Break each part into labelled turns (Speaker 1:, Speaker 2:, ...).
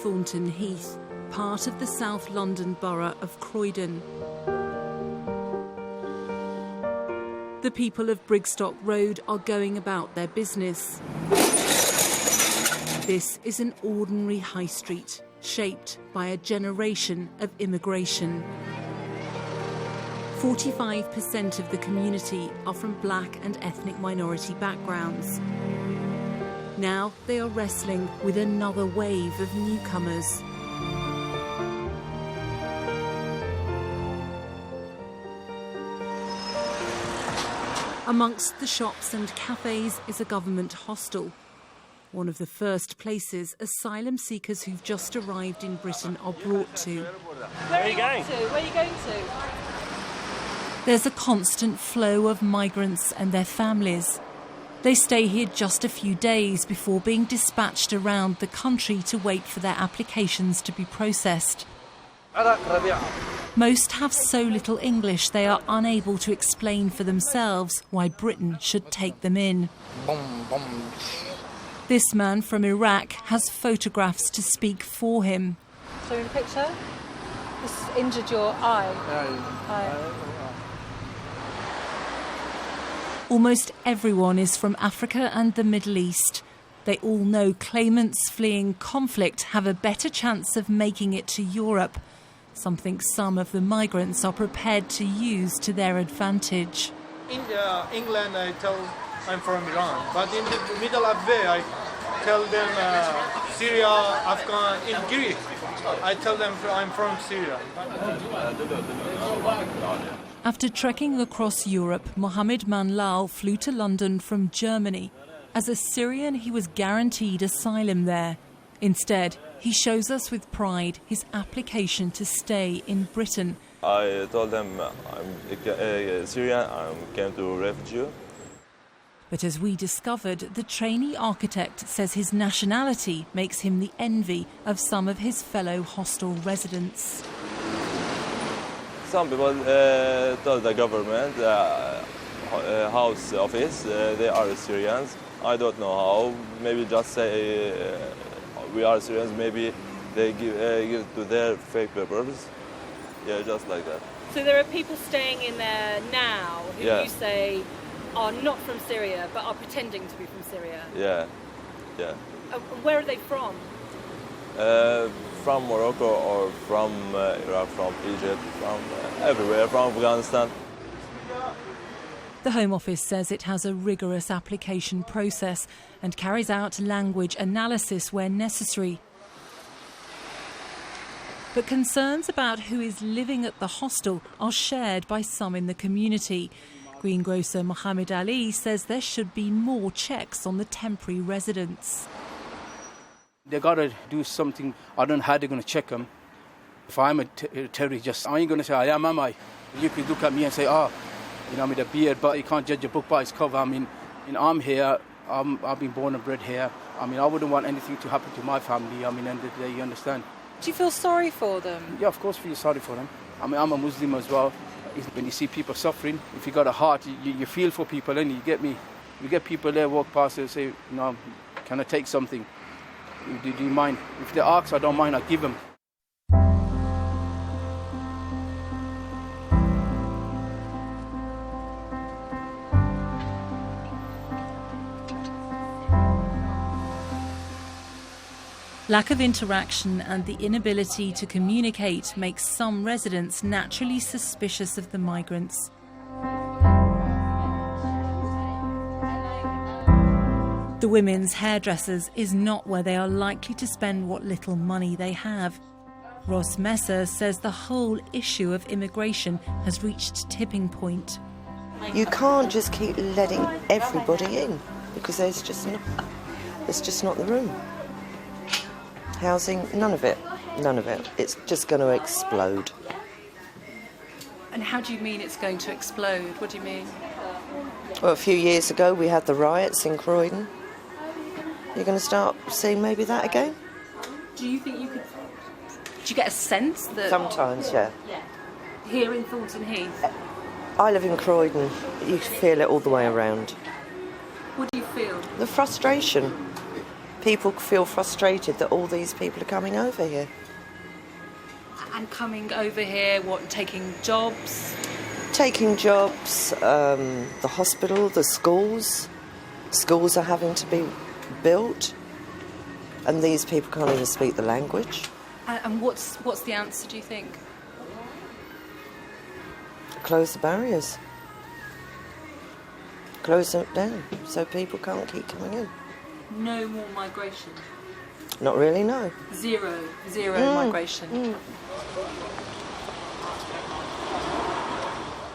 Speaker 1: Thornton Heath, part of the South London borough of Croydon. The people of Brigstock Road are going about their business. This is an ordinary high street, shaped by a generation of immigration. 45% of the community are from black and ethnic minority backgrounds. Now they are wrestling with another wave of newcomers. Amongst the shops and cafes is a government hostel, one of the first places asylum seekers who've just arrived in Britain are brought to.
Speaker 2: Where are you going to? Where are you going to?
Speaker 1: There's a constant flow of migrants and their families. They stay here just a few days before being dispatched around the country to wait for their applications to be processed. Most have so little English they are unable to explain for themselves why Britain should take them in. This man from Iraq has photographs to speak for him.
Speaker 2: So in the picture, this injured your eye. Eye.
Speaker 1: Almost everyone is from Africa and the Middle East. They all know claimants fleeing conflict have a better chance of making it to Europe, something some of the migrants are prepared to use to their advantage.
Speaker 3: In England, I tell I'm from Iran, but in the middle of the way, I tell them Syria, Afghan, in Greek, I tell them I'm from Syria.
Speaker 1: After trekking across Europe, Mohammed Manlal flew to London from Germany. As a Syrian, he was guaranteed asylum there. Instead, he shows us with pride his application to stay in Britain.
Speaker 4: I told them I'm Syrian, I came to refugee.
Speaker 1: But as we discovered, the trainee architect says his nationality makes him the envy of some of his fellow hostel residents.
Speaker 4: Some people told the government, house office, they are Syrians. I don't know how. Maybe just say we are Syrians. Maybe they give to their fake papers. Yeah, just like that.
Speaker 2: So there are people staying in there now who you say are not from Syria but are pretending to be from Syria.
Speaker 4: Yeah.
Speaker 2: Where are they from?
Speaker 4: From Morocco or from Iraq, from Egypt, from everywhere, from Afghanistan.
Speaker 1: The Home Office says it has a rigorous application process and carries out language analysis where necessary. But concerns about who is living at the hostel are shared by some in the community. Greengrocer Mohammed Ali says there should be more checks on the temporary residents.
Speaker 5: They got to do something. I don't know how they're going to check them. If I'm a terrorist, I ain't going to say, I am I? You could look at me and say, with a beard, but you can't judge a book by its cover. I'm here. I've been born and bred here. I wouldn't want anything to happen to my family. End of the day, you understand?
Speaker 2: Do you feel sorry for them?
Speaker 5: Yeah, of course, feel sorry for them. I'm a Muslim as well. When you see people suffering, if you got a heart, you feel for people, and you get me. You get people there walk past and say, can I take something? Do you mind? If they ask, I don't mind, I give them.
Speaker 1: Lack of interaction and the inability to communicate makes some residents naturally suspicious of the migrants. The women's hairdressers is not where they are likely to spend what little money they have. Ross Messer says the whole issue of immigration has reached tipping point.
Speaker 6: You can't just keep letting everybody in because there's just not the room. Housing, none of it. It's just going to explode.
Speaker 2: And how do you mean it's going to explode? What do you mean?
Speaker 6: Well, a few years ago we had the riots in Croydon. You're going to start seeing maybe that again?
Speaker 2: Do you think you could... Do you get a sense that...
Speaker 6: Sometimes, yeah.
Speaker 2: Here in Thornton Heath?
Speaker 6: I live in Croydon. You feel it all the way around.
Speaker 2: What do you feel?
Speaker 6: The frustration. people feel frustrated that all these people are coming over here.
Speaker 1: And coming over here, what, taking jobs?
Speaker 6: Taking jobs, the hospital, the schools. Schools are having to be built, and these people can't even speak the language.
Speaker 1: And what's the answer, do you think?
Speaker 6: Close the barriers. Close them down so people can't keep coming in.
Speaker 1: No more migration?
Speaker 6: Not really, no.
Speaker 1: Zero migration.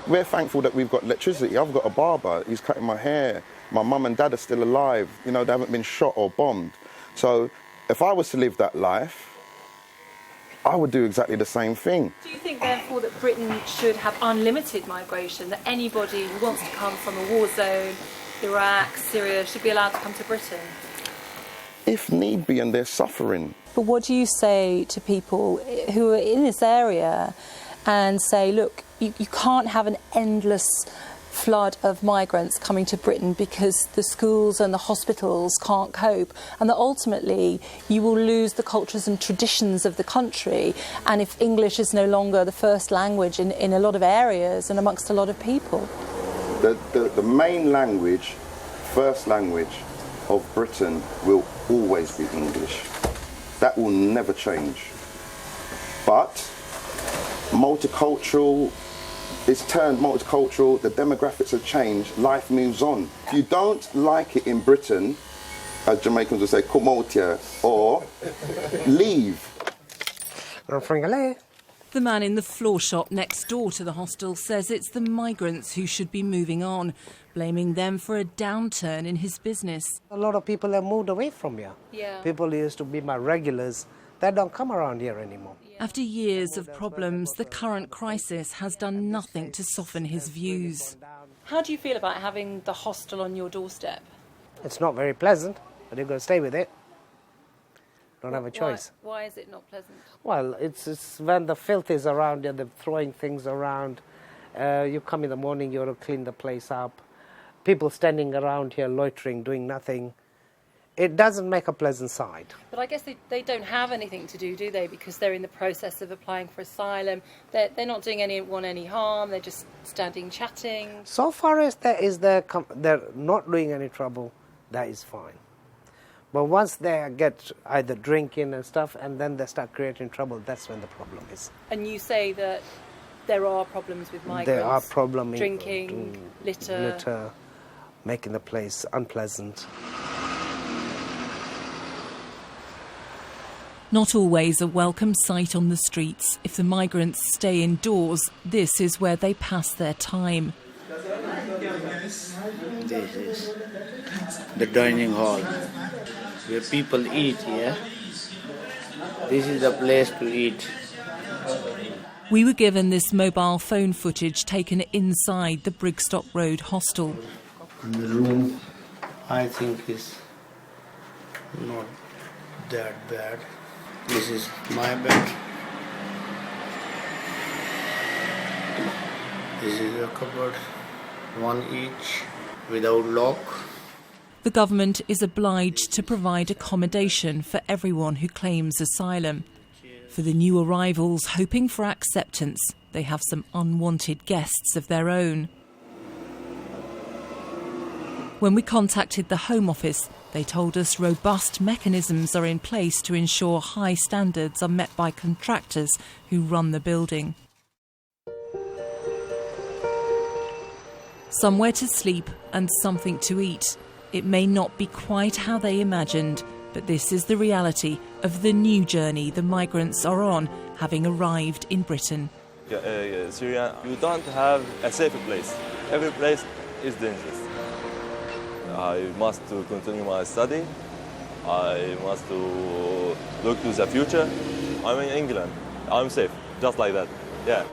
Speaker 7: We're thankful that we've got electricity. I've got a barber, he's cutting my hair. My mum and dad are still alive. You know, they haven't been shot or bombed. So if I was to live that life, I would do exactly the same thing.
Speaker 2: Do you think, therefore, that Britain should have unlimited migration, that anybody who wants to come from a war zone, Iraq, Syria, should be allowed to come to Britain?
Speaker 7: If need be, and they're suffering.
Speaker 8: But what do you say to people who are in this area and say, look, you can't have an endless flood of migrants coming to Britain because the schools and the hospitals can't cope, and that ultimately you will lose the cultures and traditions of the country, and if English is no longer the first language in a lot of areas and amongst a lot of people?
Speaker 7: The main language, first language of Britain will always be English. That will never change. But multicultural, it's turned multicultural, the demographics have changed, life moves on. If you don't like it in Britain, as Jamaicans would say, come out here, or leave.
Speaker 1: The man in the floor shop next door to the hostel says it's the migrants who should be moving on, blaming them for a downturn in his business.
Speaker 9: A lot of people have moved away from here.
Speaker 2: Yeah.
Speaker 9: People used to be my regulars. They don't come around here anymore.
Speaker 1: After years of problems, the current crisis has done nothing to soften his views.
Speaker 2: How do you feel about having the hostel on your doorstep?
Speaker 9: It's not very pleasant, but you've got to stay with it. Don't have a choice.
Speaker 2: Why is it not pleasant?
Speaker 9: Well, it's when the filth is around and they're throwing things around. You come in the morning, you have to clean the place up. People standing around here loitering, doing nothing. It doesn't make a pleasant sight.
Speaker 2: But I guess they don't have anything to do they? Because they're in the process of applying for asylum. They're not doing anyone any harm. They're just standing chatting.
Speaker 9: So far as they're not doing any trouble, that is fine. But once they get either drinking and stuff and then they start creating trouble, that's when the problem is.
Speaker 2: And you say that there are problems with migrants?
Speaker 9: There are problems.
Speaker 2: Drinking, litter,
Speaker 9: making the place unpleasant.
Speaker 1: Not always a welcome sight on the streets. If the migrants stay indoors, this is where they pass their time.
Speaker 10: This is the dining hall where people eat, yeah? This is the place to eat.
Speaker 1: We were given this mobile phone footage taken inside the Brigstock Road hostel.
Speaker 10: And the room, I think, is not that bad. This is my bed. This is a cupboard, one each, without lock.
Speaker 1: The government is obliged to provide accommodation for everyone who claims asylum. For the new arrivals hoping for acceptance, they have some unwanted guests of their own. When we contacted the Home Office, they told us robust mechanisms are in place to ensure high standards are met by contractors who run the building. Somewhere to sleep and something to eat. It may not be quite how they imagined, but this is the reality of the new journey the migrants are on, having arrived in Britain.
Speaker 4: Syria, you don't have a safe place. Every place is dangerous. I must continue my study. I must look to the future. I'm in England. I'm safe, just like that. Yeah.